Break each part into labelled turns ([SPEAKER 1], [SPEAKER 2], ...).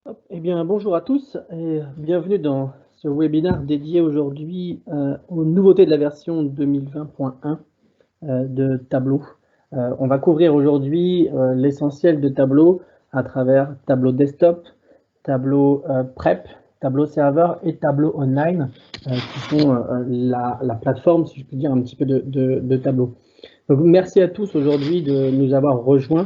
[SPEAKER 1] Eh bien, bonjour à tous et bienvenue dans ce webinaire dédié aujourd'hui aux nouveautés de la version 2020.1 de Tableau. On va couvrir aujourd'hui l'essentiel de Tableau à travers Tableau Desktop, Tableau Prep, Tableau Serveur et Tableau Online, qui sont la plateforme, si je puis dire, un petit peu de Tableau. Donc, merci à tous aujourd'hui de nous avoir rejoints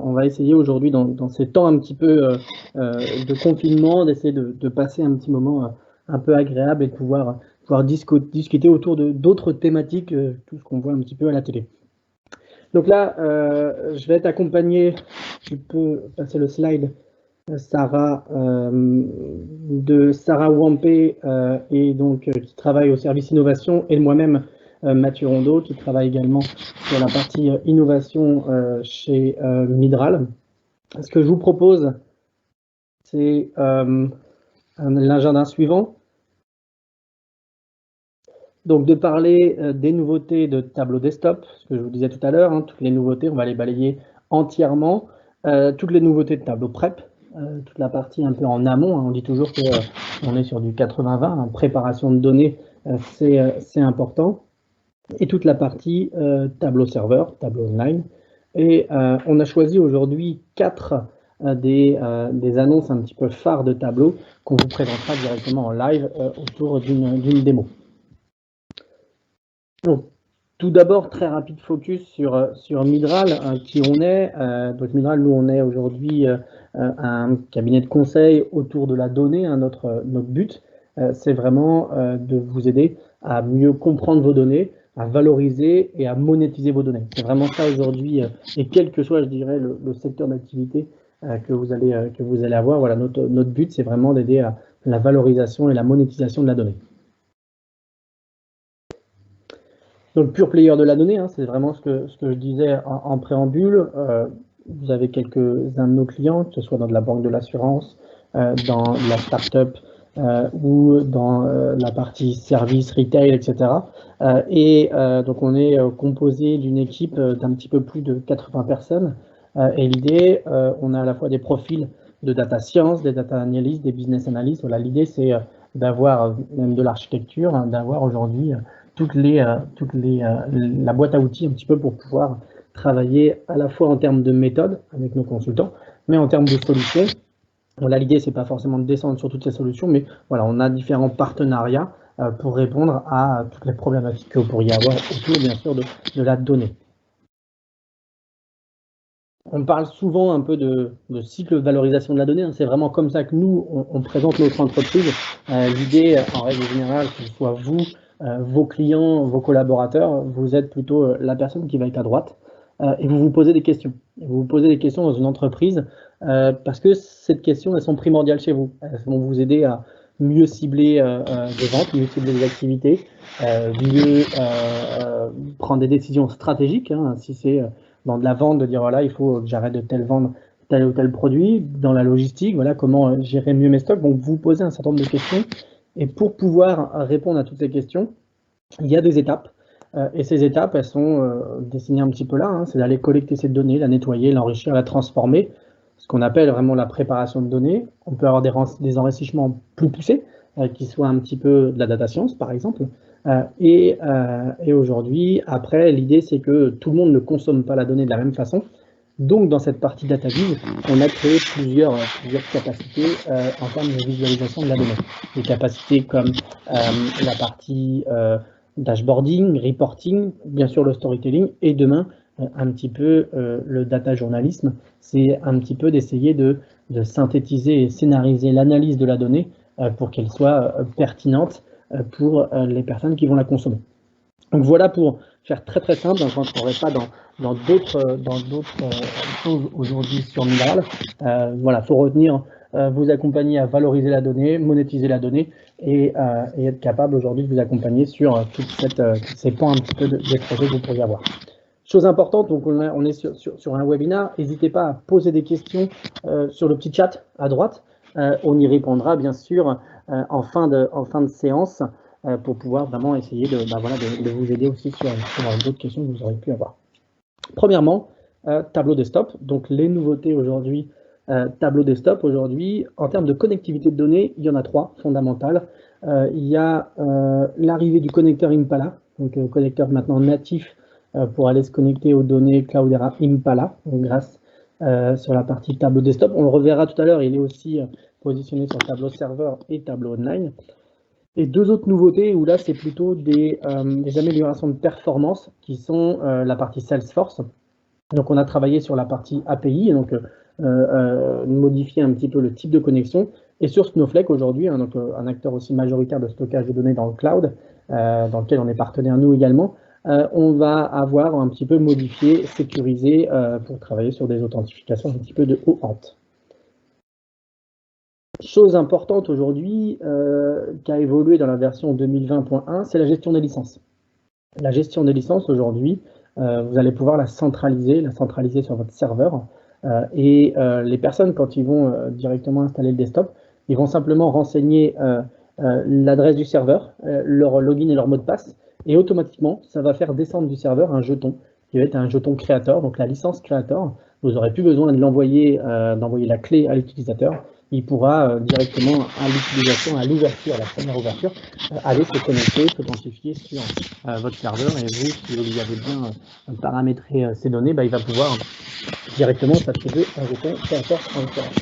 [SPEAKER 1] on va essayer aujourd'hui dans ces temps un petit peu de confinement, d'essayer de passer un petit moment un peu agréable et de pouvoir discuter autour d'autres thématiques, tout ce qu'on voit un petit peu à la télé. Donc là, je vais être accompagné, tu peux passer le slide, Sarah, de Sarah Wampé, et donc qui travaille au service innovation, et moi-même, Mathieu Rondeau, qui travaille également sur la partie innovation chez Midral. Ce que je vous propose, c'est l'agenda suivant. Donc de parler des nouveautés de Tableau Desktop, ce que je vous disais tout à l'heure, hein, toutes les nouveautés, on va les balayer entièrement. Toutes les nouveautés de Tableau Prep, toute la partie un peu en amont, hein, on dit toujours qu'on est sur du 80-20, hein, préparation de données, c'est important. Et toute la partie Tableau Serveur, Tableau Online. Et on a choisi aujourd'hui 4 des annonces un petit peu phares de Tableau qu'on vous présentera directement en live autour d'une démo. Donc, tout d'abord, très rapide focus sur Midral, qui on est. Donc Midral, nous, on est aujourd'hui un cabinet de conseil autour de la donnée. Hein, notre but, c'est vraiment de vous aider à mieux comprendre vos données, à valoriser et à monétiser vos données. C'est vraiment ça aujourd'hui, et quel que soit, je dirais, le secteur d'activité que vous allez avoir. Voilà, notre but, c'est vraiment d'aider à la valorisation et la monétisation de la donnée. Donc, pure player de la donnée, hein, c'est vraiment ce que je disais en préambule. Vous avez quelques-uns de nos clients, que ce soit dans de la banque de l'assurance, dans la start-up ou dans la partie service, retail, etc. Donc, on est composé d'une équipe d'un petit peu plus de 80 personnes. Et l'idée, on a à la fois des profils de data science, des data analysts, des business analysts. Voilà, l'idée, c'est d'avoir même de l'architecture, hein, d'avoir aujourd'hui la boîte à outils un petit peu pour pouvoir travailler à la fois en termes de méthode avec nos consultants, mais en termes de solutions. Là, l'idée, c'est pas forcément de descendre sur toutes ces solutions, mais voilà, on a différents partenariats pour répondre à toutes les problématiques que vous pourriez avoir autour, bien sûr, de la donnée. On parle souvent un peu de cycle de valorisation de la donnée. Hein. C'est vraiment comme ça que nous, on présente notre entreprise. L'idée, en règle générale, que ce soit vous, vos clients, vos collaborateurs, vous êtes plutôt la personne qui va être à droite et vous vous posez des questions. Vous vous posez des questions dans une entreprise parce que ces questions, elles sont primordiales chez vous. Elles vont vous aider à mieux cibler des ventes, mieux cibler des activités, mieux prendre des décisions stratégiques. Hein, si c'est dans de la vente, de dire voilà, il faut que j'arrête de vendre tel ou tel produit, dans la logistique, voilà, comment gérer mieux mes stocks. Donc, vous posez un certain nombre de questions. Et pour pouvoir répondre à toutes ces questions, il y a des étapes. Et ces étapes, elles sont dessinées un petit peu là. Hein, c'est d'aller collecter ces données, la nettoyer, l'enrichir, la transformer. Ce qu'on appelle vraiment la préparation de données. On peut avoir des enrichissements plus poussés, qui soient un petit peu de la data science, par exemple. Et aujourd'hui, après, l'idée, c'est que tout le monde ne consomme pas la donnée de la même façon. Donc, dans cette partie data viz, on a créé plusieurs capacités en termes de visualisation de la donnée. Des capacités comme la partie dashboarding, reporting, bien sûr le storytelling, et demain, un petit peu le data journalisme. C'est un petit peu d'essayer de synthétiser et scénariser l'analyse de la donnée pour qu'elle soit pertinente pour les personnes qui vont la consommer. Donc voilà pour faire très très simple, je ne rentrerai pas dans d'autres choses aujourd'hui sur Midral. Voilà, il faut retenir, vous accompagner à valoriser la donnée, monétiser la donnée et être capable aujourd'hui de vous accompagner sur tous ces points un petit peu des projets que vous pourriez avoir. Chose importante, donc on est sur un webinaire, n'hésitez pas à poser des questions sur le petit chat à droite. On y répondra bien sûr en fin de séance pour pouvoir vraiment essayer de vous aider aussi sur d'autres questions que vous aurez pu avoir. Premièrement, tableau desktop, donc les nouveautés aujourd'hui tableau desktop aujourd'hui, en termes de connectivité de données, il y en a 3 fondamentales. Il y a l'arrivée du connecteur Impala, donc connecteur maintenant natif pour aller se connecter aux données Cloudera Impala, donc grâce sur la partie tableau desktop. On le reverra tout à l'heure, il est aussi positionné sur tableau serveur et tableau online. Et 2 autres nouveautés où là c'est plutôt des améliorations de performance qui sont la partie Salesforce. Donc on a travaillé sur la partie API, donc modifier un petit peu le type de connexion. Et sur Snowflake aujourd'hui, hein, donc un acteur aussi majoritaire de stockage de données dans le cloud, dans lequel on est partenaire nous également, on va avoir un petit peu modifié, sécurisé pour travailler sur des authentifications un petit peu de OAuth. Chose importante aujourd'hui qui a évolué dans la version 2020.1, c'est la gestion des licences. La gestion des licences aujourd'hui, vous allez pouvoir la centraliser sur votre serveur. Et les personnes, quand ils vont directement installer le desktop, ils vont simplement renseigner l'adresse du serveur, leur login et leur mot de passe, et automatiquement, ça va faire descendre du serveur un jeton, qui va être un jeton créateur, donc la licence créateur. Vous n'aurez plus besoin de l'envoyer, d'envoyer la clé à l'utilisateur. Il pourra directement à l'utilisation, à l'ouverture, à la première ouverture, aller se connecter, s'authentifier sur votre serveur. Et vous, si vous avez bien paramétré ces données, il va pouvoir directement s'attribuer un jeton créateur en l'occurrence.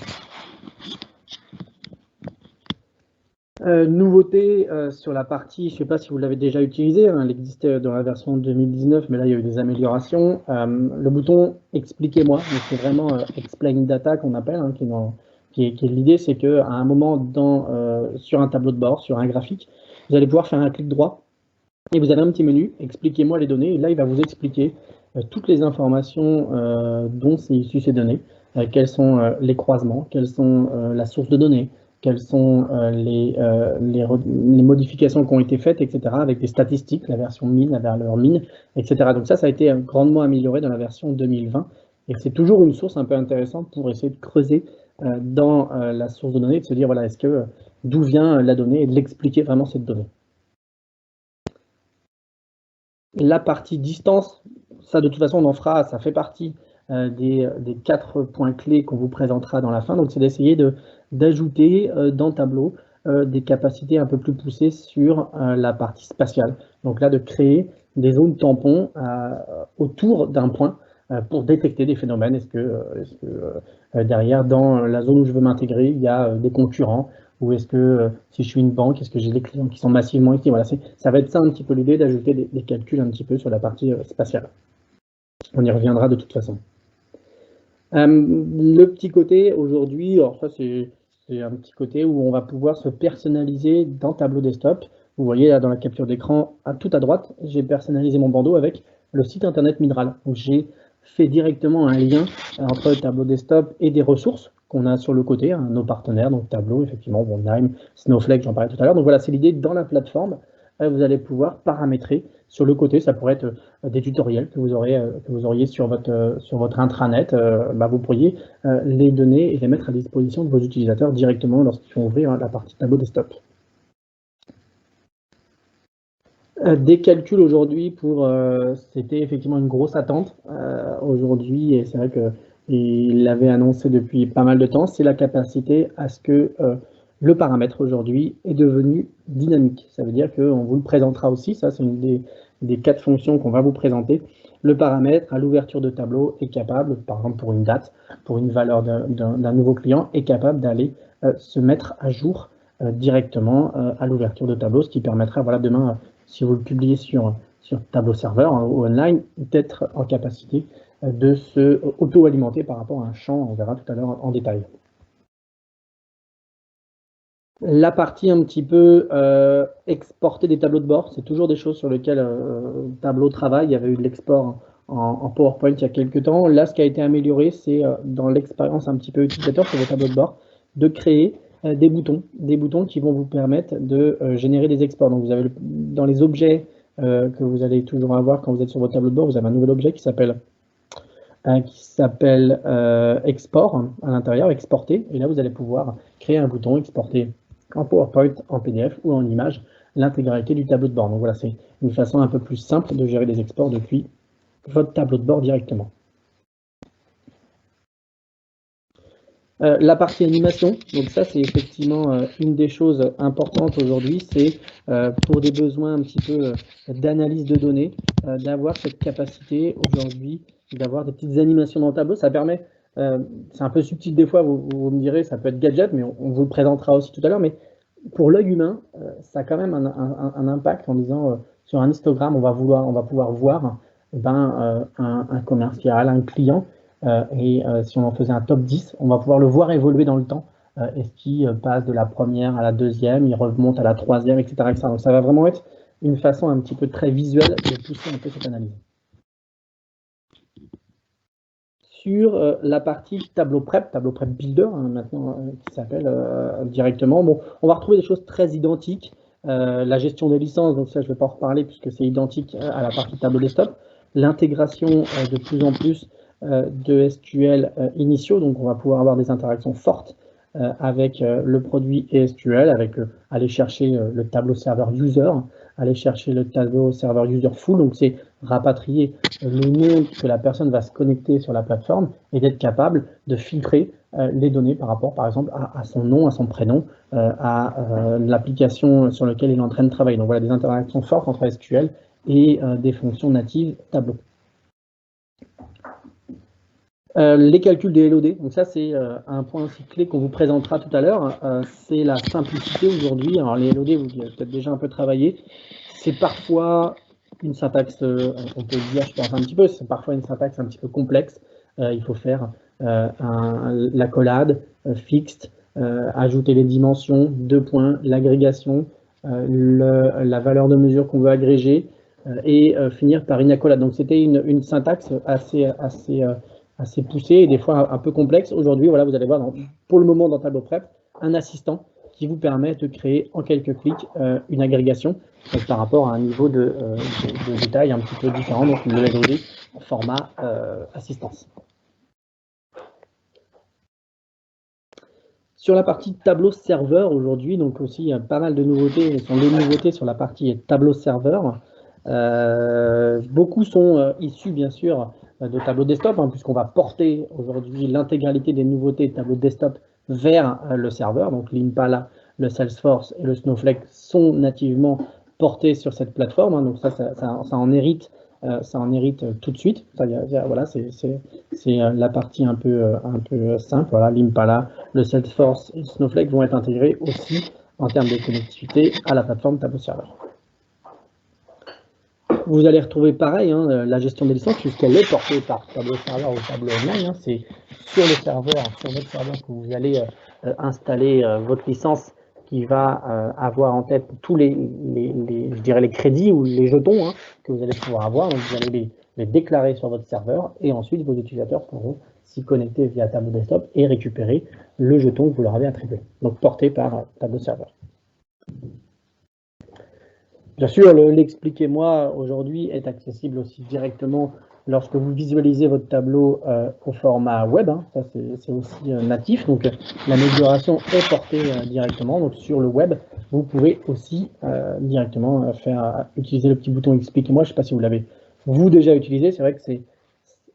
[SPEAKER 1] Nouveauté sur la partie, je ne sais pas si vous l'avez déjà utilisé, hein, elle existait dans la version 2019, mais là il y a eu des améliorations. Le bouton Expliquez-moi, c'est vraiment Explain Data qu'on appelle, hein, qui est l'idée, c'est qu'à un moment sur un tableau de bord, sur un graphique, vous allez pouvoir faire un clic droit et vous avez un petit menu, Expliquez-moi les données, et là il va vous expliquer toutes les informations dont c'est issu ces données, quels sont les croisements, quelles sont la source de données, quelles sont les modifications qui ont été faites, etc., avec des statistiques, la version min, la valeur min, etc. Donc ça a été grandement amélioré dans la version 2020, et c'est toujours une source un peu intéressante pour essayer de creuser dans la source de données, de se dire, voilà, d'où vient la donnée, et de l'expliquer vraiment cette donnée. La partie distance, ça de toute façon on en fera, ça fait partie des 4 points clés qu'on vous présentera dans la fin. Donc c'est d'essayer d'ajouter dans Tableau des capacités un peu plus poussées sur la partie spatiale. Donc là de créer des zones tampons autour d'un point pour détecter des phénomènes. Est-ce que derrière, dans la zone où je veux m'intégrer, il y a des concurrents? Ou est-ce que si je suis une banque, est-ce que j'ai des clients qui sont massivement ici? Voilà, ça va être ça un petit peu l'idée d'ajouter des calculs un petit peu sur la partie spatiale. On y reviendra de toute façon. Le petit côté aujourd'hui, alors ça c'est un petit côté où on va pouvoir se personnaliser dans Tableau Desktop. Vous voyez là dans la capture d'écran, tout à droite, j'ai personnalisé mon bandeau avec le site internet Midral. Donc j'ai fait directement un lien entre Tableau Desktop et des ressources qu'on a sur le côté, hein, nos partenaires, donc Tableau, effectivement, Wondime, Snowflake, j'en parlais tout à l'heure. Donc voilà, c'est l'idée dans la plateforme, vous allez pouvoir paramétrer sur le côté, ça pourrait être des tutoriels que vous auriez sur votre intranet. Vous pourriez les donner et les mettre à disposition de vos utilisateurs directement lorsqu'ils vont ouvrir la partie Tableau Desktop. Des calculs aujourd'hui c'était effectivement une grosse attente aujourd'hui, et c'est vrai qu'il l'avait annoncé depuis pas mal de temps, c'est la capacité à ce que le paramètre aujourd'hui est devenu dynamique. Ça veut dire qu'on vous le présentera aussi, ça c'est une des 4 fonctions qu'on va vous présenter. Le paramètre à l'ouverture de tableau est capable, par exemple pour une date, pour une valeur d'un nouveau client, est capable d'aller se mettre à jour directement à l'ouverture de tableau, ce qui permettra, voilà, demain, si vous le publiez sur tableau serveur ou online, d'être en capacité de se auto-alimenter par rapport à un champ, on verra tout à l'heure en détail. La partie un petit peu exporter des tableaux de bord, c'est toujours des choses sur lesquelles Tableau travaille. Il y avait eu de l'export en PowerPoint il y a quelques temps. Là, ce qui a été amélioré, c'est dans l'expérience un petit peu utilisateur sur vos tableaux de bord, de créer des boutons qui vont vous permettre de générer des exports. Donc vous avez dans les objets que vous allez toujours avoir quand vous êtes sur votre tableau de bord, vous avez un nouvel objet qui s'appelle export à l'intérieur, exporter, et là vous allez pouvoir créer un bouton, exporter en PowerPoint, en PDF ou en image l'intégralité du tableau de bord. Donc voilà, c'est une façon un peu plus simple de gérer des exports depuis votre tableau de bord directement. La partie animation, donc ça c'est effectivement une des choses importantes aujourd'hui, c'est pour des besoins un petit peu d'analyse de données, d'avoir cette capacité aujourd'hui d'avoir des petites animations dans le tableau. Ça permet, c'est un peu subtil des fois, vous me direz, ça peut être gadget, mais on vous le présentera aussi tout à l'heure, mais pour l'œil humain, ça a quand même un impact en disant sur un histogramme, on va pouvoir voir un commercial, un client, si on en faisait un top 10, on va pouvoir le voir évoluer dans le temps. Est-ce qu'il passe de la première à la deuxième, il remonte à la troisième, etc., etc. Donc ça va vraiment être une façon un petit peu très visuelle de pousser un peu cette analyse. Sur la partie tableau prep builder, hein, maintenant qui s'appelle directement, bon, on va retrouver des choses très identiques. La gestion des licences, donc ça je ne vais pas en reparler puisque c'est identique à la partie tableau desktop. L'intégration de plus en plus de SQL initiaux, donc on va pouvoir avoir des interactions fortes avec le produit et SQL, avec aller chercher le tableau serveur user, aller chercher le tableau serveur user full, donc c'est rapatrier le nom que la personne va se connecter sur la plateforme et d'être capable de filtrer les données par rapport, par exemple, à son nom, à son prénom, à l'application sur laquelle il est en train de travailler. Donc voilà, des interactions fortes entre SQL et des fonctions natives Tableau. Les calculs des LOD, donc ça c'est un point aussi clé qu'on vous présentera tout à l'heure, c'est la simplicité aujourd'hui. Alors les LOD, vous avez peut-être déjà un peu travaillé, c'est parfois une syntaxe, on peut le dire, je pense un petit peu, c'est parfois une syntaxe un petit peu complexe. Il faut faire l'accolade, fixed, ajouter les dimensions, 2 points, l'agrégation, la valeur de mesure qu'on veut agréger, et finir par une accolade. Donc c'était une syntaxe assez poussée et des fois un peu complexe. Aujourd'hui, voilà, vous allez voir pour le moment dans Tableau Prep, un assistant qui vous permet de créer en quelques clics une agrégation par rapport à un niveau de détail un petit peu différent, donc le LOD en format assistance. Sur la partie tableau serveur aujourd'hui, donc aussi il y a pas mal de nouveautés, ce sont des nouveautés sur la partie tableau serveur. Beaucoup sont issus bien sûr de tableau desktop, hein, puisqu'on va porter aujourd'hui l'intégralité des nouveautés de tableau desktop vers le serveur. Donc l'Impala, le Salesforce et le Snowflake sont nativement portés sur cette plateforme, hein, donc ça en hérite. Ça en hérite tout de suite. Voilà, c'est la partie un peu simple. Voilà, l'Impala, le Salesforce et le Snowflake vont être intégrés aussi en termes de connectivité à la plateforme Tableau Serveur. Vous allez retrouver pareil, hein, la gestion des licences, puisqu'elle est portée par Tableau Serveur ou Tableau Online. Hein, c'est sur le serveur, sur votre serveur que vous allez installer votre licence qui va avoir en tête tous je dirais les crédits ou les jetons hein, que vous allez pouvoir avoir. Donc vous allez les déclarer sur votre serveur et ensuite vos utilisateurs pourront s'y connecter via Tableau Desktop et récupérer le jeton que vous leur avez attribué. Donc porté par Tableau Serveur. Bien sûr, l'expliquez-moi aujourd'hui est accessible aussi directement lorsque vous visualisez votre tableau au format web. Hein, ça, c'est aussi natif. Donc, l'amélioration est portée directement. Donc, sur le web, vous pouvez aussi directement utiliser le petit bouton expliquez-moi. Je ne sais pas si vous l'avez vous déjà utilisé. C'est vrai que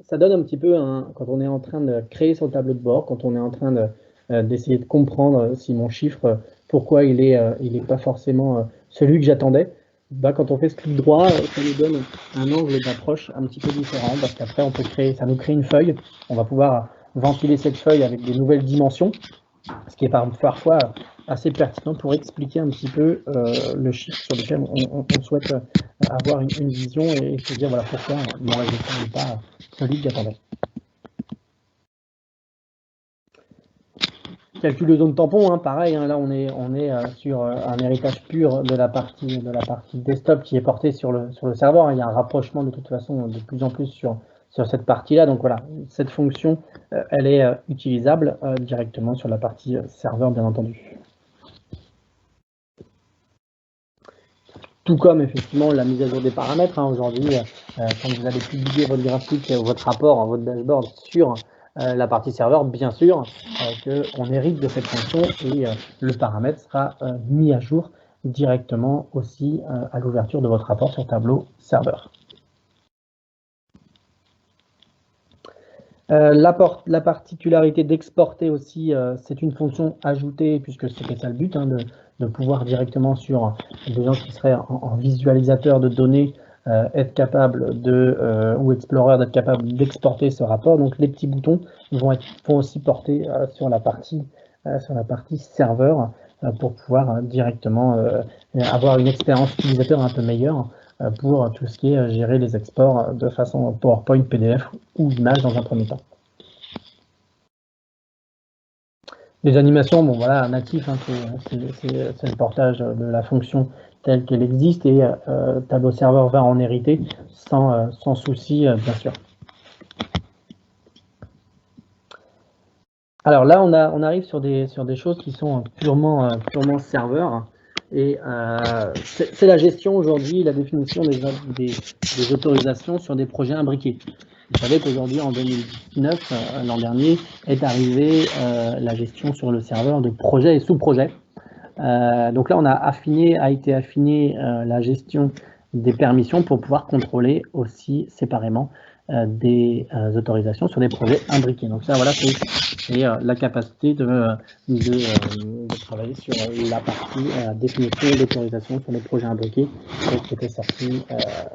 [SPEAKER 1] ça donne un petit peu quand on est en train de créer son tableau de bord, quand on est en train d'essayer de comprendre si mon chiffre, pourquoi il est pas forcément celui que j'attendais. Quand on fait ce clic droit, ça nous donne un angle d'approche un petit peu différent, parce qu'après ça nous crée une feuille, on va pouvoir ventiler cette feuille avec des nouvelles dimensions, ce qui est parfois assez pertinent pour expliquer un petit peu le chiffre sur lequel on souhaite avoir une vision et se dire voilà pourquoi mon résultat n'est pas celui que j'attendais. Calcul de zone tampon, hein, pareil, hein, là on est sur un héritage pur de la partie desktop qui est porté sur le serveur. Hein. Il y a un rapprochement de toute façon de plus en plus sur cette partie-là. Donc voilà, cette fonction, elle est utilisable directement sur la partie serveur, bien entendu. Tout comme effectivement la mise à jour des paramètres. Hein, aujourd'hui, quand vous allez publier votre graphique, votre rapport, votre dashboard sur la partie serveur, bien sûr qu'on hérite de cette fonction et le paramètre sera mis à jour directement aussi à l'ouverture de votre rapport sur tableau serveur. La particularité d'exporter aussi, c'est une fonction ajoutée, puisque c'était ça le but, hein, de pouvoir directement sur des gens qui seraient en visualisateur de données, être capable ou Explorer d'être capable d'exporter ce rapport. Donc les petits boutons vont aussi porter sur la partie serveur pour pouvoir directement avoir une expérience utilisateur un peu meilleure pour tout ce qui est gérer les exports de façon PowerPoint, PDF ou image dans un premier temps. Les animations, bon voilà, natif, hein, c'est le portage de la fonction telle qu'elle existe et Tableau Serveur va en hériter sans souci, bien sûr. Alors là, on arrive sur des choses qui sont purement serveur. Et c'est la gestion aujourd'hui, la définition des autorisations sur des projets imbriqués. Vous savez qu'aujourd'hui, en 2019, l'an dernier, est arrivée la gestion sur le serveur de projets et sous-projets. Donc là, a été affiné la gestion des permissions pour pouvoir contrôler aussi séparément des autorisations sur des projets imbriqués. Donc ça, voilà, c'est la capacité de travailler sur la partie définition d'autorisation sur les projets imbriqués qui était sorti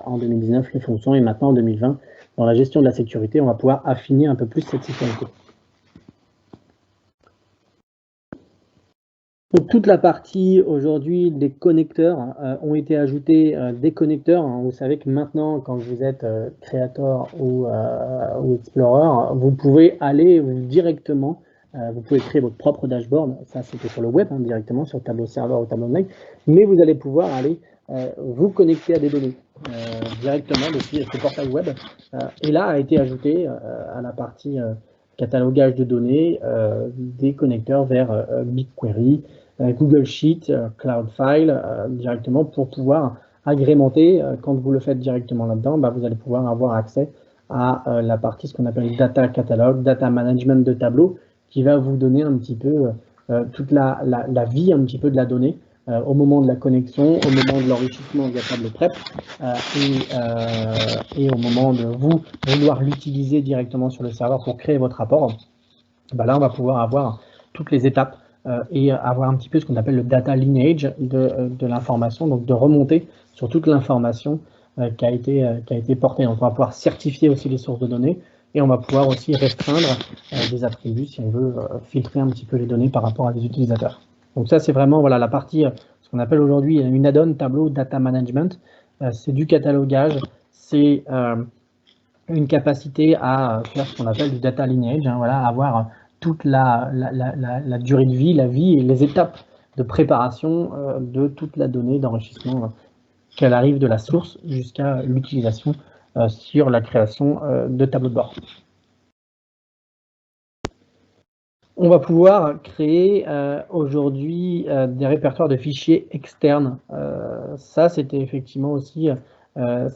[SPEAKER 1] en 2019, les fonctions, et maintenant en 2020, dans la gestion de la sécurité, on va pouvoir affiner un peu plus cette sécurité. Donc, toute la partie aujourd'hui des connecteurs ont été ajoutés des connecteurs. Vous savez que maintenant, quand vous êtes Creator ou Explorer, vous pouvez aller directement, vous pouvez créer votre propre dashboard. Ça, c'était sur le web, hein, directement sur Tableau Serveur ou Tableau Online. Mais vous allez pouvoir aller vous connecter à des données directement depuis ce portail web. Et là a été ajouté à la partie catalogage de données des connecteurs vers BigQuery, Google Sheet, Cloudfile, directement pour pouvoir agrémenter. Quand vous le faites directement là-dedans, vous allez pouvoir avoir accès à la partie, ce qu'on appelle Data Catalog, Data Management de Tableau, qui va vous donner un petit peu toute la vie un petit peu de la donnée au moment de la connexion, au moment de l'enrichissement via Tableau Prep et au moment de vouloir l'utiliser directement sur le serveur pour créer votre rapport. Là, on va pouvoir avoir toutes les étapes et avoir un petit peu ce qu'on appelle le data lineage de l'information, donc de remonter sur toute l'information qui a été portée. Donc, on va pouvoir certifier aussi les sources de données et on va pouvoir aussi restreindre des attributs si on veut filtrer un petit peu les données par rapport à des utilisateurs. Donc ça, c'est vraiment voilà, la partie, ce qu'on appelle aujourd'hui une add-on Tableau Data Management. C'est du catalogage, c'est une capacité à faire ce qu'on appelle du data lineage, hein, voilà, avoir toute la durée de vie, la vie et les étapes de préparation de toute la donnée d'enrichissement qu'elle arrive de la source jusqu'à l'utilisation sur la création de tableaux de bord. On va pouvoir créer aujourd'hui des répertoires de fichiers externes. Ça, c'était effectivement aussi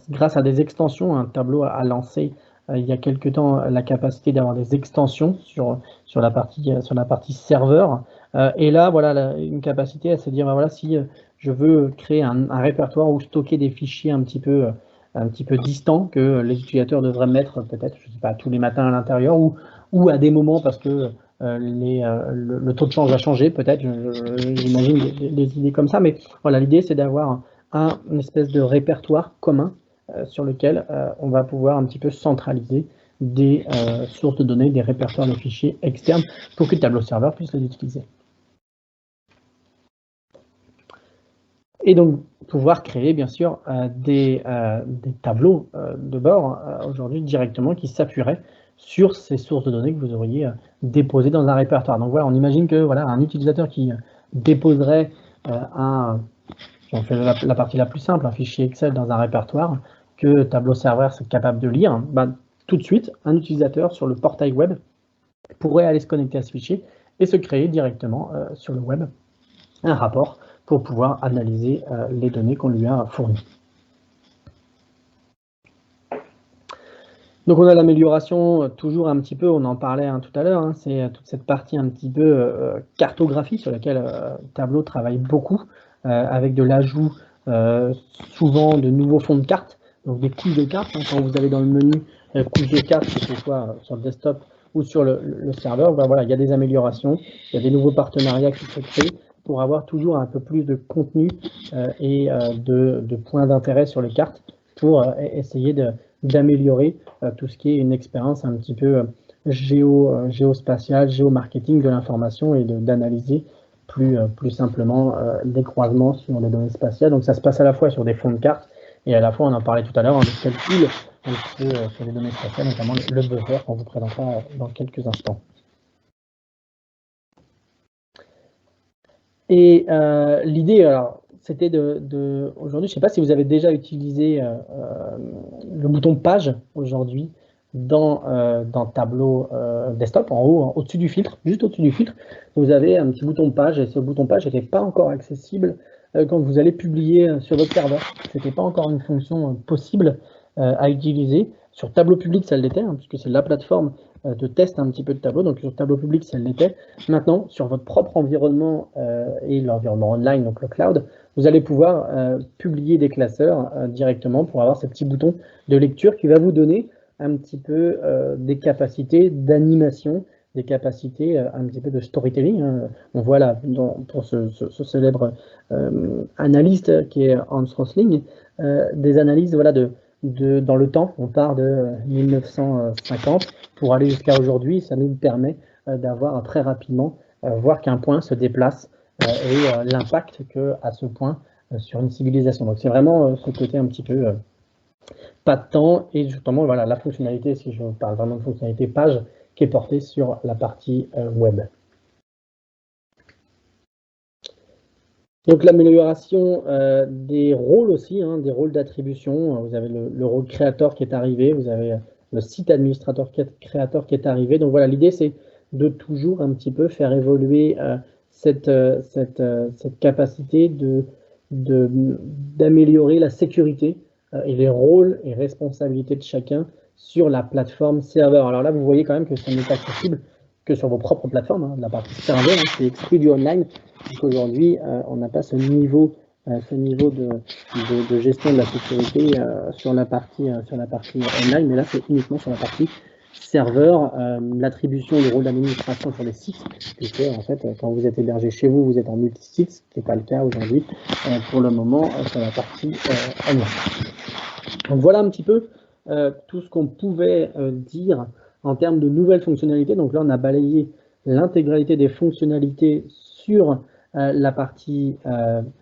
[SPEAKER 1] grâce à des extensions. Un Tableau a lancé il y a quelque temps la capacité d'avoir des extensions sur la partie serveur. Et là, voilà, une capacité à se dire, voilà, si je veux créer un répertoire ou stocker des fichiers un petit peu distants que les utilisateurs devraient mettre peut-être, je ne sais pas, tous les matins à l'intérieur ou à des moments parce que le taux de change a changé, peut-être, j'imagine des idées comme ça, mais voilà, l'idée c'est d'avoir une espèce de répertoire commun sur lequel on va pouvoir un petit peu centraliser des sources de données, des répertoires de fichiers externes pour que Tableau Serveur puisse les utiliser. Et donc pouvoir créer bien sûr des tableaux de bord aujourd'hui directement qui s'appuieraient sur ces sources de données que vous auriez déposées dans un répertoire. Donc voilà, on imagine que voilà, un utilisateur qui déposerait si on fait la partie la plus simple, un fichier Excel dans un répertoire que Tableau Serveur est capable de lire, tout de suite, un utilisateur sur le portail web pourrait aller se connecter à ce fichier et se créer directement sur le web un rapport pour pouvoir analyser les données qu'on lui a fournies. Donc on a l'amélioration toujours un petit peu, on en parlait tout à l'heure, c'est toute cette partie un petit peu cartographie sur laquelle Tableau travaille beaucoup, avec de l'ajout souvent de nouveaux fonds de cartes. donc des couches de cartes. Hein, quand vous allez dans le menu couches de cartes, que ce soit sur le desktop ou sur le serveur, ben voilà, il y a des améliorations, il y a des nouveaux partenariats qui se créent pour avoir toujours un peu plus de contenu et de points d'intérêt sur les cartes pour essayer d'améliorer tout ce qui est une expérience un petit peu géospatiale, géomarketing de l'information et d'analyser plus simplement des croisements sur les données spatiales. Donc ça se passe à la fois sur des fonds de cartes et à la fois, on en parlait tout à l'heure, des calculs sur les données spatiales, notamment le buffer qu'on vous présentera dans quelques instants. Et l'idée, alors, c'était aujourd'hui, je ne sais pas si vous avez déjà utilisé le bouton page aujourd'hui dans Tableau Desktop, en haut, au-dessus du filtre, juste au-dessus du filtre, vous avez un petit bouton page, et ce bouton page n'était pas encore accessible quand vous allez publier sur votre serveur. Ce n'était pas encore une fonction possible à utiliser. Sur Tableau public, ça l'était, hein, puisque c'est la plateforme de test un petit peu de Tableau, donc sur Tableau public, ça l'était. Maintenant, sur votre propre environnement et l'environnement online, donc le cloud, vous allez pouvoir publier des classeurs directement pour avoir ce petit bouton de lecture qui va vous donner un petit peu des capacités d'animation, des capacités un petit peu de storytelling. Hein. On voit là, pour ce célèbre analyste qui est Hans Rosling, des analyses voilà, dans le temps. On part de 1950 pour aller jusqu'à aujourd'hui. Ça nous permet d'avoir très rapidement voir qu'un point se déplace et l'impact qu'a ce point sur une civilisation. Donc c'est vraiment ce côté un petit peu pas de temps et justement voilà, la fonctionnalité, si je parle vraiment de fonctionnalité page, qui est portée sur la partie web. Donc l'amélioration des rôles aussi, hein, des rôles d'attribution. Vous avez le rôle créateur qui est arrivé, vous avez le site administrateur créateur qui est arrivé. Donc voilà, l'idée c'est de toujours un petit peu faire évoluer cette capacité d'améliorer la sécurité et les rôles et responsabilités de chacun sur la plateforme serveur. Alors là, vous voyez quand même que ça n'est accessible que sur vos propres plateformes. Hein, la partie serveur, hein, c'est exclu du online. Aujourd'hui, on n'a pas ce niveau de gestion de la sécurité sur la partie online, mais là c'est uniquement sur la partie serveur, l'attribution du rôle d'administration sur les sites, puisque en fait quand vous êtes hébergé chez vous, vous êtes en multi-site, ce qui n'est pas le cas aujourd'hui pour le moment sur la partie online. Donc voilà un petit peu tout ce qu'on pouvait dire en termes de nouvelles fonctionnalités. Donc là on a balayé l'intégralité des fonctionnalités sur la partie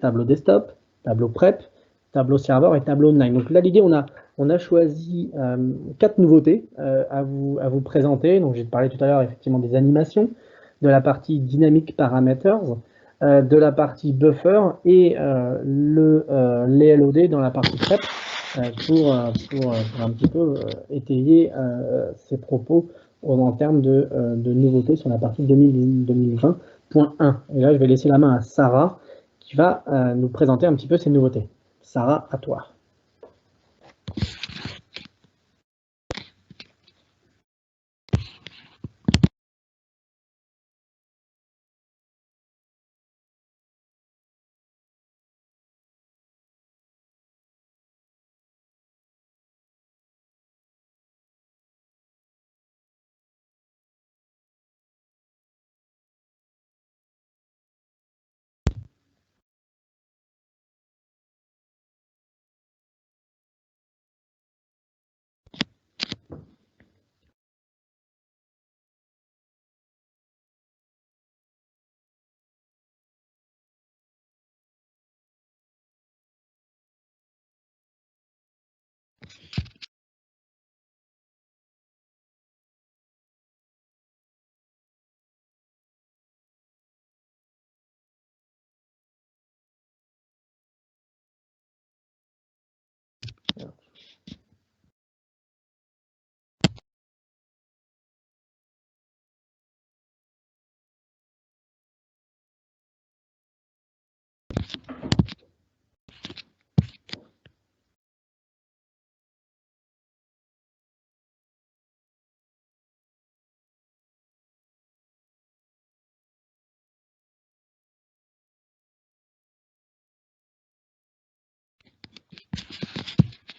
[SPEAKER 1] tableau desktop, tableau prep, tableau serveur et tableau online. Donc là, l'idée, on a choisi 4 nouveautés à vous présenter. Donc j'ai parlé tout à l'heure effectivement des animations, de la partie dynamic parameters, de la partie buffer et les LOD dans la partie prep pour un petit peu étayer ces propos en termes de nouveautés sur la partie 2020. Point 1. Et là, je vais laisser la main à Sarah qui va nous présenter un petit peu ces nouveautés. Sarah, à toi.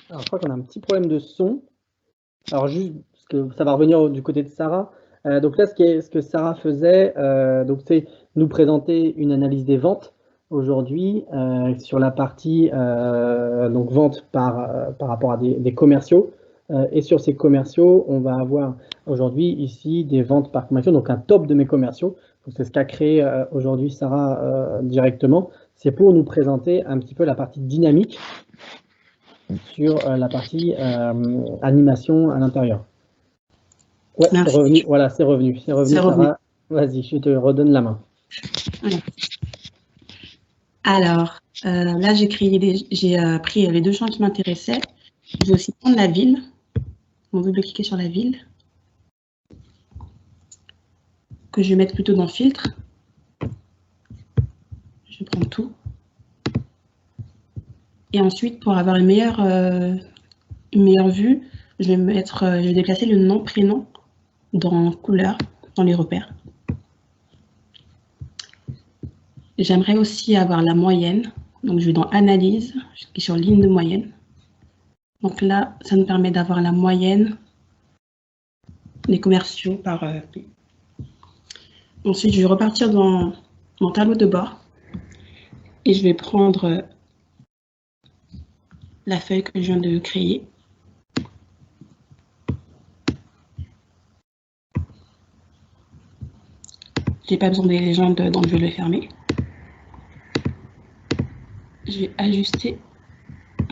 [SPEAKER 1] Alors, je crois qu'on a un petit problème de son. Alors, juste, parce que ça va revenir du côté de Sarah. Donc là, ce que Sarah faisait, donc c'est nous présenter une analyse des ventes aujourd'hui sur la partie donc vente par rapport à des commerciaux. Et sur ces commerciaux, on va avoir aujourd'hui ici des ventes par commerciaux, donc un top de mes commerciaux. C'est ce qu'a créé aujourd'hui Sarah directement. C'est pour nous présenter un petit peu la partie dynamique sur la partie animation à l'intérieur. Ouais, c'est
[SPEAKER 2] Merci.
[SPEAKER 1] revenu. Voilà, c'est revenu. C'est revenu,
[SPEAKER 2] C'est revenu.
[SPEAKER 1] Sarah. Vas-y, je te redonne la main.
[SPEAKER 2] Voilà. Alors, là, j'ai pris les 2 champs qui m'intéressaient. Je vais aussi prendre la ville. On va double-cliquer sur la ville. Que je vais mettre plutôt dans filtre. Je vais prendre tout. Et ensuite, pour avoir une meilleure vue, je vais déplacer le nom, prénom dans couleur, dans les repères. J'aimerais aussi avoir la moyenne. Donc, je vais dans analyse, je clique sur ligne de moyenne. Donc là, ça nous permet d'avoir la moyenne des commerciaux par pays. Ensuite, je vais repartir dans mon tableau de bord et je vais prendre la feuille que je viens de créer. Je n'ai pas besoin des légendes, donc je vais le fermer. Je vais ajuster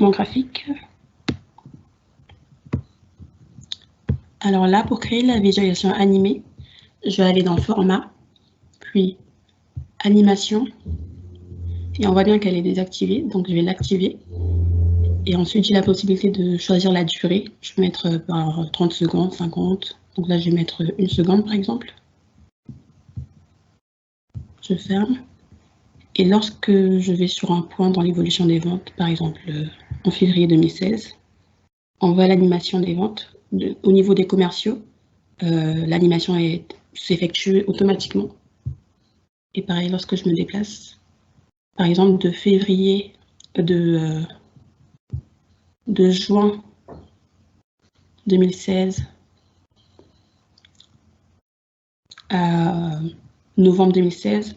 [SPEAKER 2] mon graphique. Alors là, pour créer la visualisation animée, je vais aller dans format, puis animation. Et on voit bien qu'elle est désactivée, donc je vais l'activer. Et ensuite, j'ai la possibilité de choisir la durée. Je vais mettre par 30 secondes, 50. Donc là, je vais mettre 1 seconde, par exemple. Je ferme. Et lorsque je vais sur un point dans l'évolution des ventes, par exemple en février 2016, on voit l'animation des ventes. Au niveau des commerciaux, l'animation s'effectue automatiquement. Et pareil, lorsque je me déplace, par exemple de février, de juin 2016 à novembre 2016,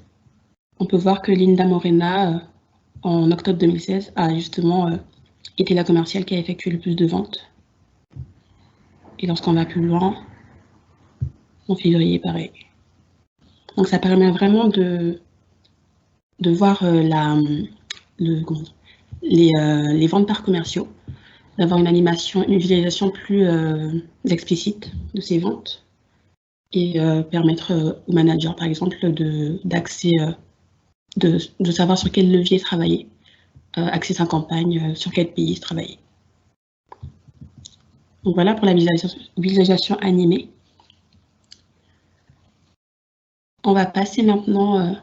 [SPEAKER 2] on peut voir que Linda Morena, en octobre 2016, a justement été la commerciale qui a effectué le plus de ventes. Et lorsqu'on va plus loin, en février, pareil. Donc ça permet vraiment de voir les ventes par commerciaux, d'avoir une animation, une visualisation plus explicite de ces ventes et permettre au manager, par exemple, d'accès, de savoir sur quel levier travailler, axer sa campagne, sur quel pays travailler. Donc voilà pour la visualisation animée. On va passer maintenant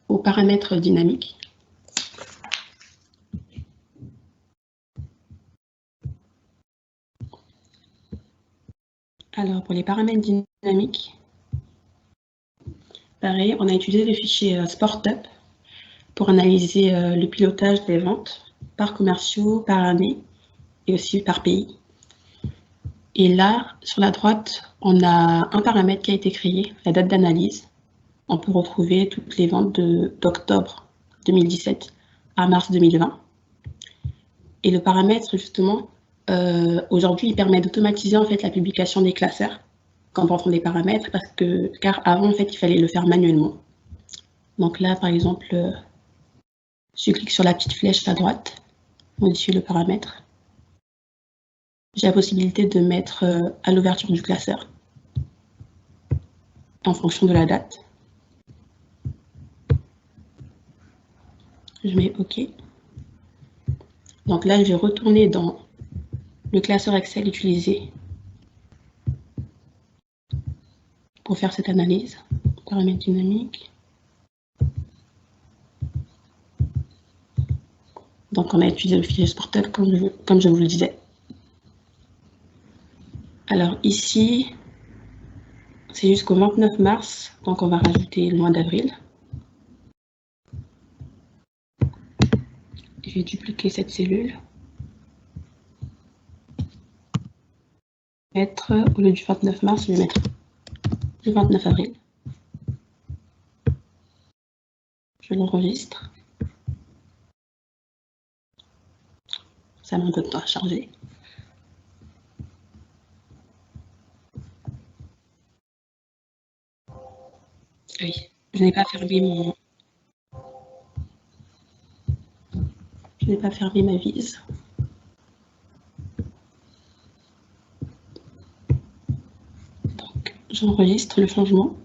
[SPEAKER 2] aux paramètres dynamiques. Alors pour les paramètres dynamiques, pareil, on a utilisé le fichier SportUp pour analyser le pilotage des ventes par commerciaux, par année et aussi par pays. Et là, sur la droite, on a un paramètre qui a été créé, la date d'analyse. On peut retrouver toutes les ventes d'octobre 2017 à mars 2020. Et le paramètre, justement, aujourd'hui, il permet d'automatiser en fait la publication des classeurs quand on prend des paramètres, car avant, en fait, il fallait le faire manuellement. Donc là, par exemple, je clique sur la petite flèche à droite, modifier le paramètre. J'ai la possibilité de mettre à l'ouverture du classeur en fonction de la date. Je mets OK. Donc là, je vais retourner dans le classeur Excel utilisé pour faire cette analyse. Paramètres dynamiques. Donc on a utilisé le fichier SportUp comme je vous le disais. Alors ici, c'est jusqu'au 29 mars, donc on va rajouter le mois d'avril. Je vais dupliquer cette cellule. mettre, au lieu du 29 mars, je vais mettre le 29 avril. Je l'enregistre. Ça met un peu de temps à charger. Oui, je n'ai pas fermé mon... Je n'ai pas fermé ma vise. Donc, j'enregistre le changement.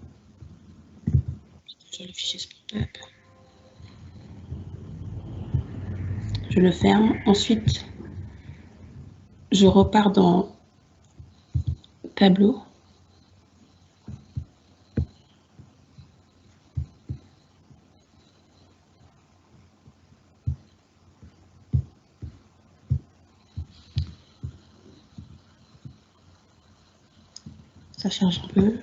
[SPEAKER 2] Sur le fichier SportUp. Je le ferme. Ensuite, je repars dans Tableau. Ça charge un peu.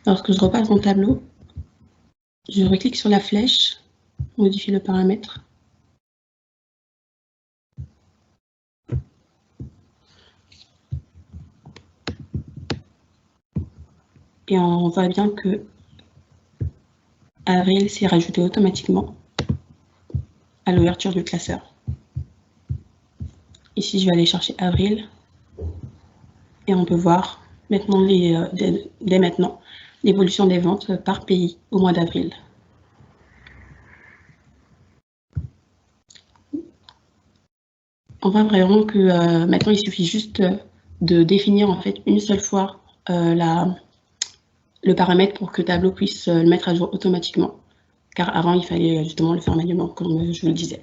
[SPEAKER 2] Lorsque je repasse dans Tableau, je reclique sur la flèche, modifier le paramètre. Et on voit bien que avril s'est rajouté automatiquement à l'ouverture du classeur. Ici, je vais aller chercher avril et on peut voir maintenant dès maintenant l'évolution des ventes par pays au mois d'avril. On voit vraiment que maintenant il suffit juste de définir en fait une seule fois le paramètre pour que Tableau puisse le mettre à jour automatiquement. Car avant, il fallait justement le faire manuellement, comme je vous le disais.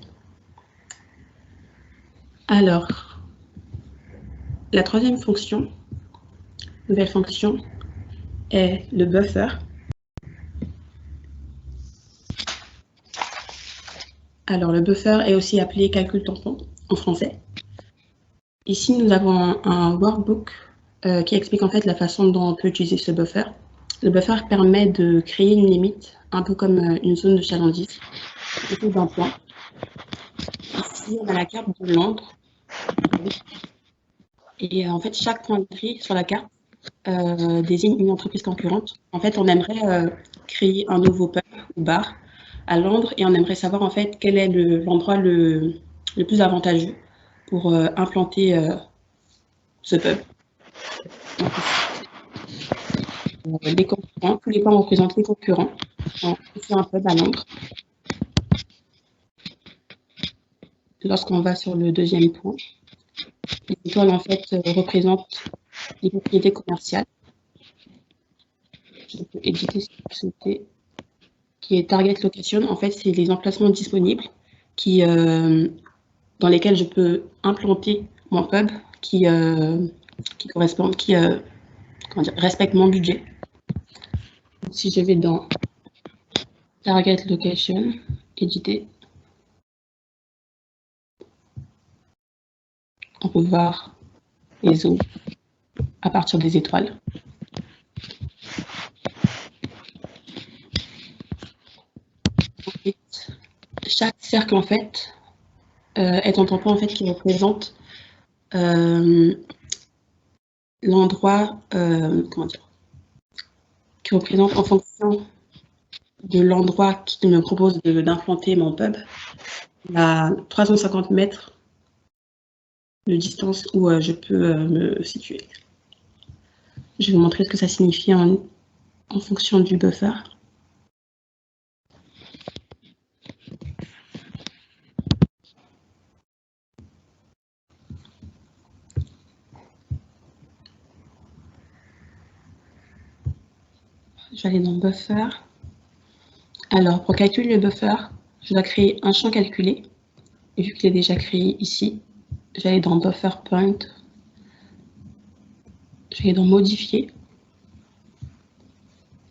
[SPEAKER 2] Alors, la troisième fonction, nouvelle fonction, est le buffer. Alors, le buffer est aussi appelé calcul tampon en français. Ici, nous avons un workbook qui explique en fait la façon dont on peut utiliser ce buffer. Le buffer permet de créer une limite, un peu comme une zone de chalandise, autour d'un point. Ici, on a la carte de Londres. Et en fait, chaque point gris sur la carte désigne une entreprise concurrente. En fait, on aimerait créer un nouveau pub ou bar à Londres et on aimerait savoir en fait quel est l'endroit le plus avantageux pour implanter ce pub. Les concurrents, tous les points représentent les concurrents. On fait un pub à Londres. Lorsqu'on va sur le deuxième point, les étoiles en fait représentent les propriétés commerciales. Je peux éditer si vous souhaitez. Qui est Target Location, en fait, c'est les emplacements disponibles dans lesquels je peux implanter mon pub qui respecte mon budget. Donc, si je vais dans Target Location, éditer, on peut voir les zones à partir des étoiles. Ensuite, chaque cercle en fait est un tampon en fait qui représente l'endroit, qui représente en fonction de l'endroit qui me propose d'implanter mon pub, à 350 mètres de distance où je peux me situer. Je vais vous montrer ce que ça signifie en fonction du buffer. Je vais aller dans Buffer. Alors, pour calculer le buffer, je dois créer un champ calculé. Et vu qu'il est déjà créé ici, je vais aller dans Buffer Point. Je vais aller dans Modifier.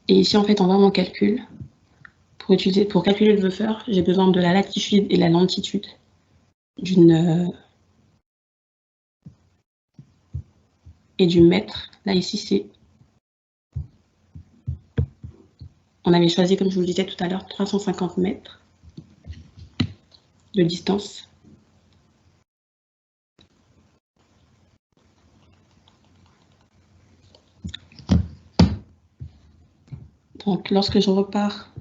[SPEAKER 2] Et ici, en fait, on va mon calcul. Pour calculer le buffer, j'ai besoin de la latitude et la longitude et du mètre. Là, ici, c'est... On avait choisi, comme je vous le disais tout à l'heure, 350 mètres. de distance. Donc, lorsque je repars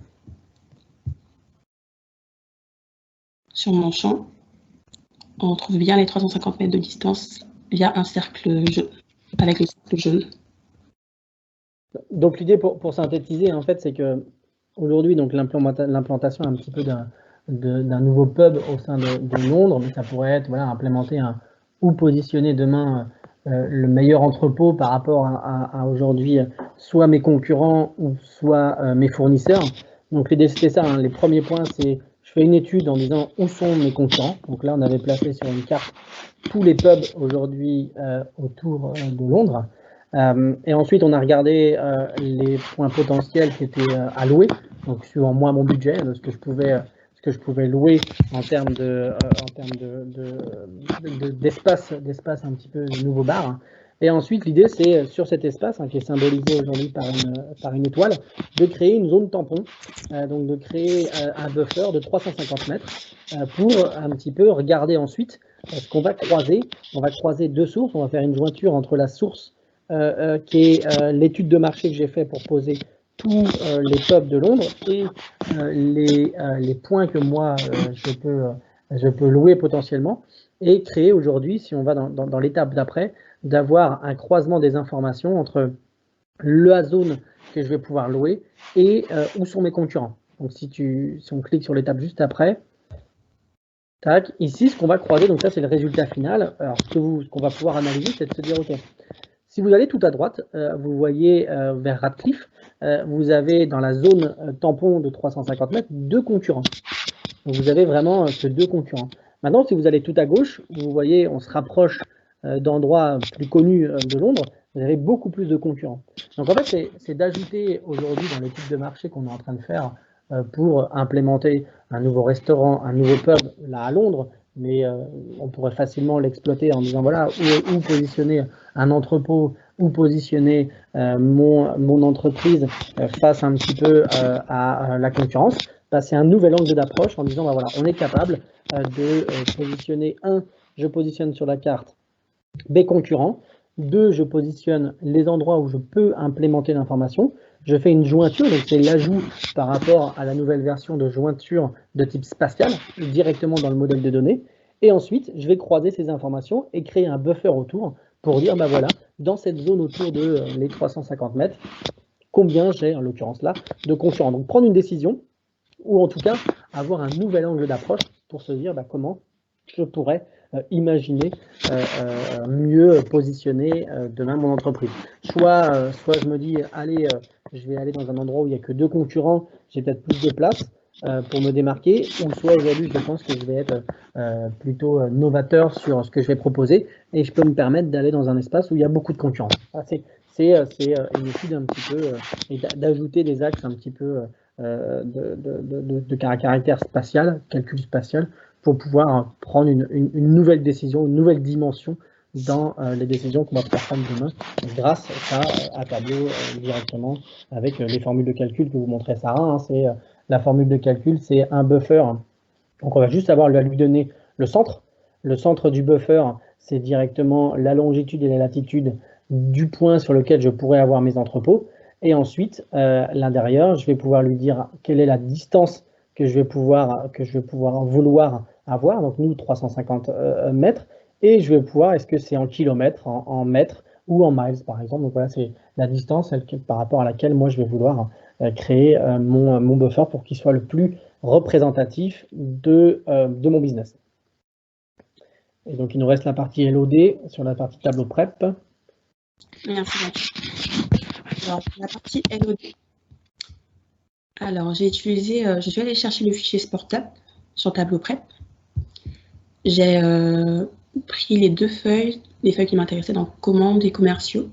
[SPEAKER 2] sur mon champ, on trouve bien les 350 mètres de distance via un cercle jaune, avec le cercle jaune.
[SPEAKER 1] Donc l'idée pour synthétiser, en fait, c'est que aujourd'hui, donc l'implantation un petit peu d'un nouveau pub au sein de Londres, mais ça pourrait être voilà, implémenter ou positionner demain le meilleur entrepôt par rapport à aujourd'hui soit mes concurrents ou soit mes fournisseurs. Donc l'idée c'était ça, hein. Les premiers points, c'est je fais une étude en disant où sont mes concurrents. Donc là on avait placé sur une carte tous les pubs aujourd'hui autour de Londres. Et ensuite, on a regardé les points potentiels qui étaient alloués, donc suivant moi mon budget, ce que je pouvais louer en termes d'espace un petit peu de nouveaux bars. Et ensuite, l'idée, c'est sur cet espace qui est symbolisé aujourd'hui par une étoile, de créer une zone tampon, donc de créer un buffer de 350 mètres pour un petit peu regarder ensuite ce qu'on va croiser. On va croiser deux sources, on va faire une jointure entre la source qui est l'étude de marché que j'ai fait pour poser tous les pubs de Londres et les points que moi je peux louer potentiellement et créer aujourd'hui, si on va dans l'étape d'après, d'avoir un croisement des informations entre la zone que je vais pouvoir louer et où sont mes concurrents. Donc si on clique sur l'étape juste après, tac, ici ce qu'on va croiser, donc ça c'est le résultat final. Alors ce qu'on va pouvoir analyser, c'est de se dire ok, si vous allez tout à droite, vous voyez vers Radcliffe, vous avez dans la zone tampon de 350 mètres deux concurrents. Donc vous avez vraiment que deux concurrents. Maintenant, si vous allez tout à gauche, vous voyez, on se rapproche d'endroits plus connus de Londres, vous avez beaucoup plus de concurrents. Donc en fait, c'est d'ajouter aujourd'hui dans l'étude de marché qu'on est en train de faire pour implémenter un nouveau restaurant, un nouveau pub là à Londres, mais on pourrait facilement l'exploiter en disant voilà où positionner un entrepôt, où positionner mon entreprise face un petit peu à la concurrence. Bah, c'est un nouvel angle d'approche en disant bah, voilà, on est capable de positionner je positionne sur la carte mes concurrents, 2, je positionne les endroits où je peux implémenter l'information, je fais une jointure, donc c'est l'ajout par rapport à la nouvelle version de jointure de type spatial, directement dans le modèle de données, et ensuite je vais croiser ces informations et créer un buffer autour pour dire, bah voilà, dans cette zone autour de les 350 mètres, combien j'ai, en l'occurrence là, de concurrents. Donc prendre une décision, ou en tout cas avoir un nouvel angle d'approche pour se dire bah, comment je pourrais imaginer mieux positionner demain mon entreprise. Soit je me dis, allez, je vais aller dans un endroit où il n'y a que deux concurrents, j'ai peut-être plus de place pour me démarquer, ou soit aujourd'hui je pense que je vais être plutôt novateur sur ce que je vais proposer et je peux me permettre d'aller dans un espace où il y a beaucoup de concurrence. C'est une étude un petit peu et d'ajouter des axes un petit peu de caractère spatial, calcul spatial, pour pouvoir prendre une nouvelle décision, une nouvelle dimension dans les décisions qu'on va pouvoir prendre demain grâce à Tableau directement avec les formules de calcul que vous montrez Sarah. C'est la formule de calcul, c'est un buffer. Donc on va juste savoir lui donner le centre. Le centre du buffer, c'est directement la longitude et la latitude du point sur lequel je pourrais avoir mes entrepôts. Et ensuite, l'intérieur, je vais pouvoir lui dire quelle est la distance que je vais pouvoir vouloir avoir. Donc nous, 350 mètres. Et je vais pouvoir, est-ce que c'est en kilomètres, en mètres ou en miles, par exemple. Donc voilà, c'est la distance par rapport à laquelle moi, je vais vouloir créer mon buffer pour qu'il soit le plus représentatif de mon business. Et donc, il nous reste la partie LOD sur la partie tableau prep.
[SPEAKER 2] Merci. Alors, la partie LOD. Alors, je suis allée chercher le fichier SportUp sur tableau prep. J'ai pris les deux feuilles, les feuilles qui m'intéressaient dans commandes et commerciaux.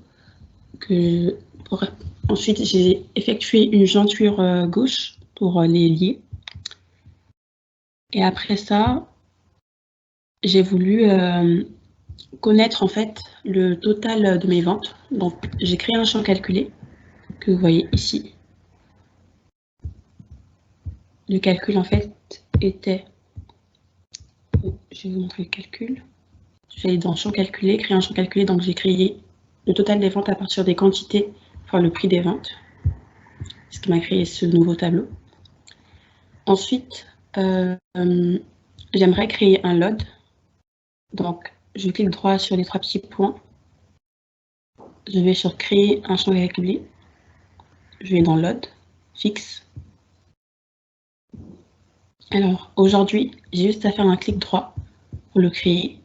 [SPEAKER 2] Ensuite, j'ai effectué une jointure gauche pour les lier. Et après ça, j'ai voulu connaître en fait le total de mes ventes. Donc, j'ai créé un champ calculé que vous voyez ici. Le calcul en fait était je vais vous montrer le calcul. Je vais aller dans champ calculé, créer un champ calculé. Donc, j'ai créé le total des ventes à partir des quantités fois le prix des ventes. Ce qui m'a créé ce nouveau tableau. Ensuite, j'aimerais créer un load. Donc, je clique droit sur les 3 petits points. Je vais sur créer un champ calculé. Je vais dans load, fixe. Alors, aujourd'hui, j'ai juste à faire un clic droit pour le créer.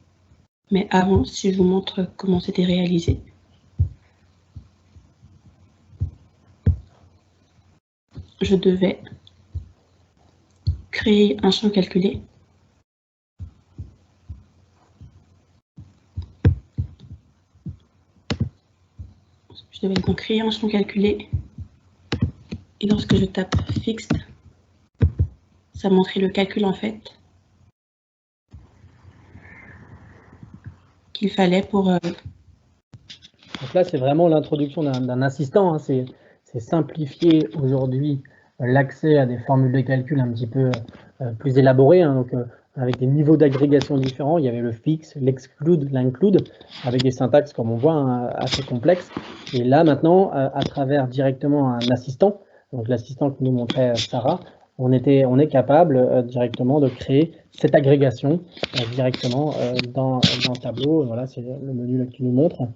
[SPEAKER 2] Mais avant, si je vous montre comment c'était réalisé. Je devais créer un champ calculé. Je devais donc créer un champ calculé. Et lorsque je tape fixe, ça montrait le calcul en fait qu'il fallait pour...
[SPEAKER 1] Donc là, c'est vraiment l'introduction d'un assistant. Hein. C'est simplifier aujourd'hui l'accès à des formules de calcul un petit peu plus élaborées. Hein. Donc, avec des niveaux d'agrégation différents. Il y avait le fixe, l'exclude, l'include, avec des syntaxes, comme on voit, hein, assez complexes. Et là, maintenant, à travers directement un assistant, donc l'assistant que nous montrait Sarah, on est capable directement de créer cette agrégation directement dans le tableau. Voilà, c'est le menu là, qui nous montre.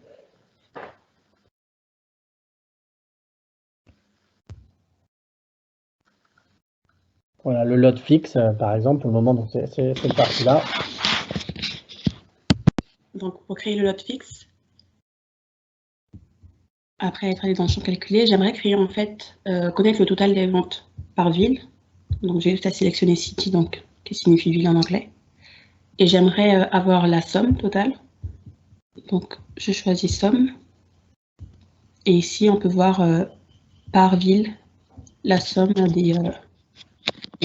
[SPEAKER 1] Voilà, le load fixe, par exemple, pour le moment, donc c'est cette partie-là.
[SPEAKER 2] Donc, pour créer le load fixe, après être allé dans le champ calculé, j'aimerais créer en fait, connaître le total des ventes par ville. Donc, j'ai juste à sélectionner city, donc qui signifie ville en anglais. Et j'aimerais avoir la somme totale. Donc, je choisis somme. Et ici, on peut voir par ville la somme des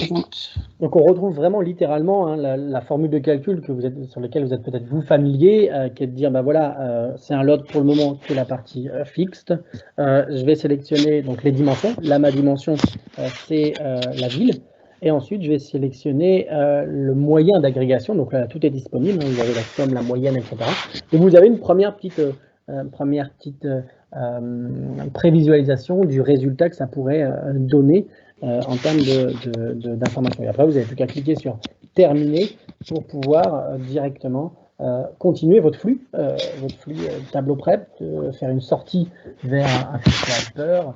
[SPEAKER 2] ventes.
[SPEAKER 1] Donc, on retrouve vraiment littéralement hein, la formule de calcul sur laquelle vous êtes peut-être vous familier, qui est de dire, bah voilà, c'est un load pour le moment qui est la partie fixe. Je vais sélectionner donc les dimensions. Là, ma dimension, c'est la ville. Et ensuite, je vais sélectionner le moyen d'agrégation. Donc là, tout est disponible. Vous avez la somme, la moyenne, etc. Et vous avez une première petite prévisualisation du résultat que ça pourrait donner en termes d'informations. Et après, vous n'avez plus qu'à cliquer sur terminer pour pouvoir directement continuer votre flux tableau prep, faire une sortie vers un fichier Hyper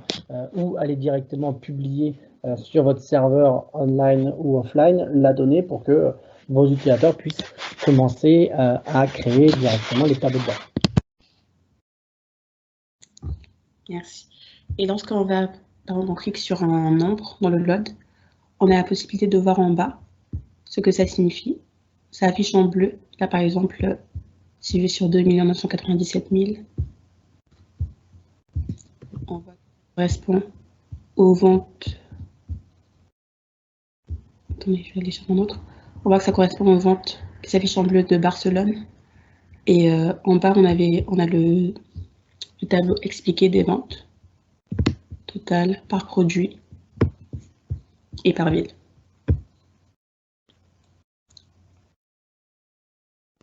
[SPEAKER 1] ou aller directement publier sur votre serveur online ou offline la donnée pour que vos utilisateurs puissent commencer à créer directement les tableaux de bord.
[SPEAKER 2] Merci. Et lorsqu'on va, par exemple, on clique sur un nombre dans le load, on a la possibilité de voir en bas ce que ça signifie. Ça affiche en bleu. Là, par exemple, si je vais sur 2 997 000, on voit que ça correspond aux ventes. Attendez, je vais aller sur un autre. On voit que ça correspond aux ventes qui s'affichent en bleu de Barcelone. Et en bas, on a le tableau expliqué des ventes, total par produit et par ville.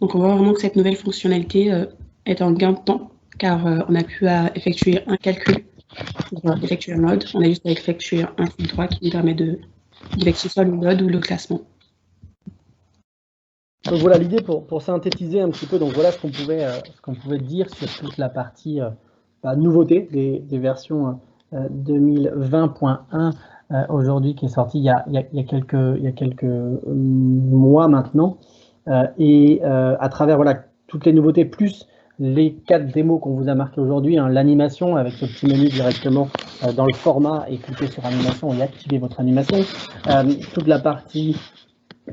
[SPEAKER 2] Donc on voit vraiment que cette nouvelle fonctionnalité est un gain de temps, car on n'a plus à effectuer un calcul pour effectuer un load, on a juste à effectuer un clic droit qui nous permet d'effectuer soit le load ou le classement.
[SPEAKER 1] Donc voilà l'idée pour synthétiser un petit peu. Donc voilà ce qu'on pouvait dire sur toute la partie nouveauté des versions 2020.1 aujourd'hui qui est sortie il y a quelques mois maintenant. Et à travers voilà toutes les nouveautés plus les 4 démos qu'on vous a marqué aujourd'hui, hein, l'animation avec ce petit menu directement dans le format et cliquer sur animation et activer votre animation, toute la partie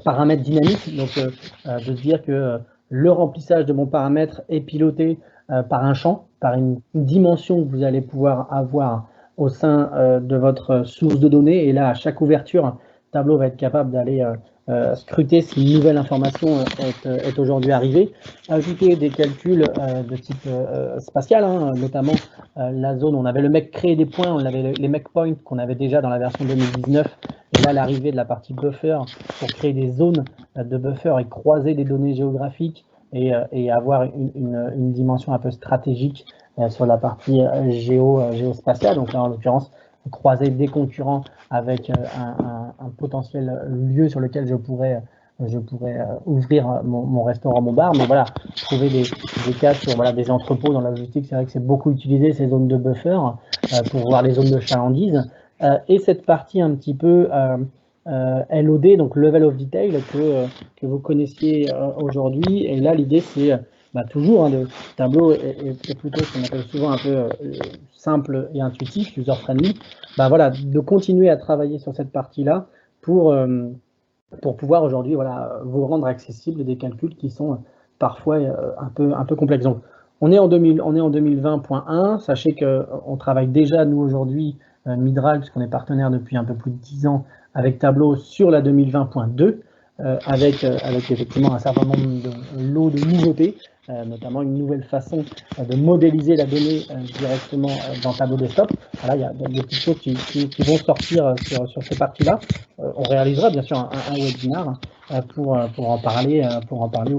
[SPEAKER 1] paramètres dynamiques, donc de se dire que le remplissage de mon paramètre est piloté par un champ, par une dimension que vous allez pouvoir avoir au sein de votre source de données. Et là, à chaque ouverture, Tableau va être capable d'aller scruter si une nouvelle information est aujourd'hui arrivée, ajouter des calculs de type spatial, hein, notamment la zone, on avait le mec créer des points, on avait les make points qu'on avait déjà dans la version 2019, et là l'arrivée de la partie buffer pour créer des zones de buffer et croiser des données géographiques et avoir une dimension un peu stratégique sur la partie géospatiale, donc là en l'occurrence croiser des concurrents avec un potentiel lieu sur lequel je pourrais ouvrir mon restaurant, mon bar, mais voilà, trouver des cas sur des entrepôts dans la logistique, c'est vrai que c'est beaucoup utilisé ces zones de buffer pour voir les zones de chalandise, et cette partie un petit peu LOD, donc level of detail, que vous connaissiez aujourd'hui, et là l'idée c'est toujours le tableau est plutôt ce qu'on appelle souvent un peu simple et intuitif, user-friendly, voilà, de continuer à travailler sur cette partie-là pour pouvoir aujourd'hui vous rendre accessible des calculs qui sont parfois un peu complexes. Donc, on est en 2020.1, sachez qu'on travaille déjà, nous aujourd'hui, Midral, puisqu'on est partenaire depuis un peu plus de 10 ans avec Tableau sur la 2020.2, avec effectivement un certain nombre de lots de nouveautés, notamment une nouvelle façon de modéliser la donnée directement dans Tableau Desktop. Voilà, il y a des petites choses qui vont sortir sur ces parties-là. On réalisera bien sûr un webinar pour en parler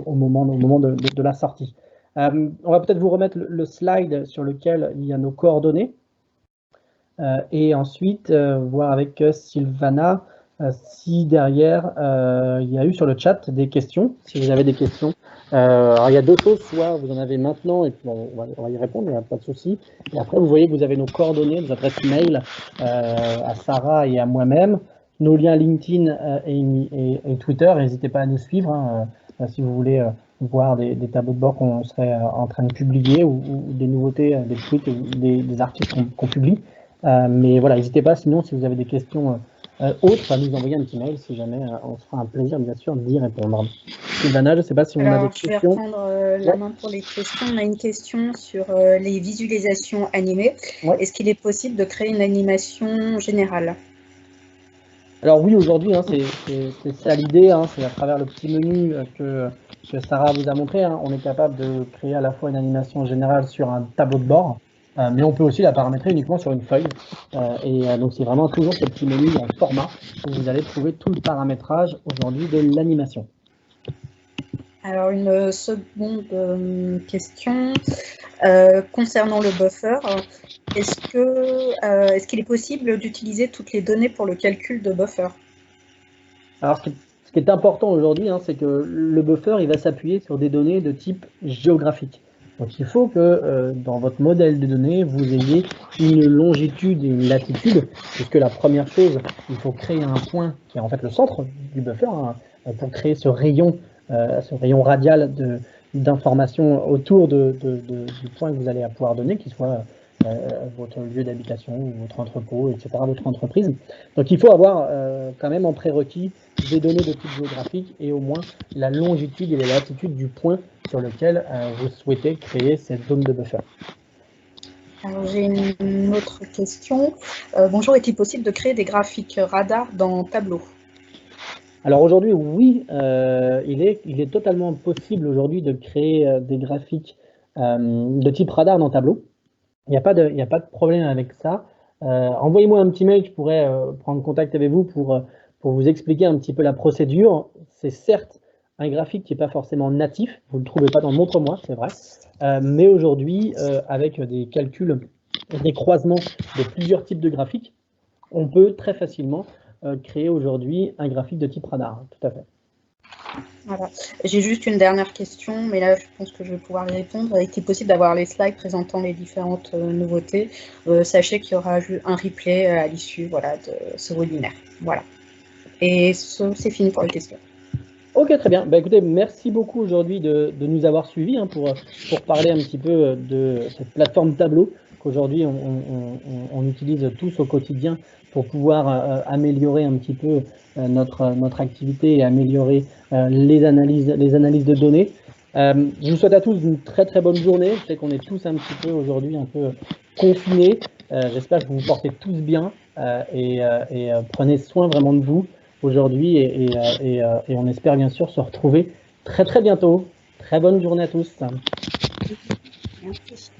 [SPEAKER 1] au moment de la sortie. On va peut-être vous remettre le slide sur lequel il y a nos coordonnées. Et ensuite, voir avec Sylvana si derrière, il y a eu sur le chat des questions, si vous avez des questions. Alors, il y a deux choses, soit vous en avez maintenant, et puis on va y répondre, il n'y a pas de souci. Et après, vous voyez que vous avez nos coordonnées, nos adresses mail à Sarah et à moi-même, nos liens LinkedIn et Twitter. N'hésitez pas à nous suivre hein, si vous voulez voir des tableaux de bord qu'on serait en train de publier ou des nouveautés, des tweets, des articles qu'on publie. Mais voilà, n'hésitez pas, sinon, si vous avez des questions autres, à nous envoyer un petit mail, si jamais on se fera un plaisir, bien sûr, d'y répondre. Sylvana, je ne sais pas si on a des questions.
[SPEAKER 2] Je vais reprendre la main pour les questions. On a une question sur les visualisations animées. Ouais. Est-ce qu'il est possible de créer une animation générale?
[SPEAKER 1] Alors oui, aujourd'hui, hein, c'est ça l'idée, hein, c'est à travers le petit menu que Sarah vous a montré, hein, on est capable de créer à la fois une animation générale sur un tableau de bord, mais on peut aussi la paramétrer uniquement sur une feuille. Donc c'est vraiment toujours ce petit menu en format où vous allez trouver tout le paramétrage aujourd'hui de l'animation.
[SPEAKER 2] Alors une seconde question concernant le buffer. Est-ce qu'il est possible d'utiliser toutes les données pour le calcul de buffer?
[SPEAKER 1] Alors ce qui est important aujourd'hui, hein, c'est que le buffer il va s'appuyer sur des données de type géographique. Donc il faut que dans votre modèle de données, vous ayez une longitude et une latitude, puisque la première chose, il faut créer un point qui est en fait le centre du buffer, hein, pour créer ce rayon radial d'information autour du point que vous allez pouvoir donner, qui soit votre lieu d'habitation, votre entrepôt, etc., votre entreprise. Donc il faut avoir quand même en prérequis des données de type géographique et au moins la longitude et la latitude du point sur lequel vous souhaitez créer cette zone de buffer.
[SPEAKER 2] Alors j'ai une autre question. Bonjour, est-il possible de créer des graphiques radar dans Tableau?
[SPEAKER 1] Alors aujourd'hui, oui, il est totalement possible aujourd'hui de créer des graphiques de type radar dans Tableau. Il n'y a pas de problème avec ça. Envoyez-moi un petit mail, je pourrais prendre contact avec vous pour vous expliquer un petit peu la procédure. C'est certes un graphique qui n'est pas forcément natif, vous ne le trouvez pas dans Montre-moi, c'est vrai, mais aujourd'hui, avec des calculs, des croisements de plusieurs types de graphiques, on peut très facilement créer aujourd'hui un graphique de type radar, tout à fait.
[SPEAKER 2] Voilà. J'ai juste une dernière question, mais là je pense que je vais pouvoir y répondre. Est-il possible d'avoir les slides présentant les différentes nouveautés? Sachez qu'il y aura un replay à l'issue de ce webinaire. Voilà. Et c'est fini pour les questions.
[SPEAKER 1] Ok, très bien. Écoutez, merci beaucoup aujourd'hui de nous avoir suivis hein, pour parler un petit peu de cette plateforme Tableau qu'aujourd'hui on utilise tous au quotidien pour pouvoir améliorer un petit peu notre activité et améliorer les analyses de données. Je vous souhaite à tous une très très bonne journée. Je sais qu'on est tous un petit peu aujourd'hui un peu confinés. J'espère que vous vous portez tous bien et prenez soin vraiment de vous. aujourd'hui et on espère bien sûr se retrouver très très bientôt. Très bonne journée à tous.
[SPEAKER 2] Merci.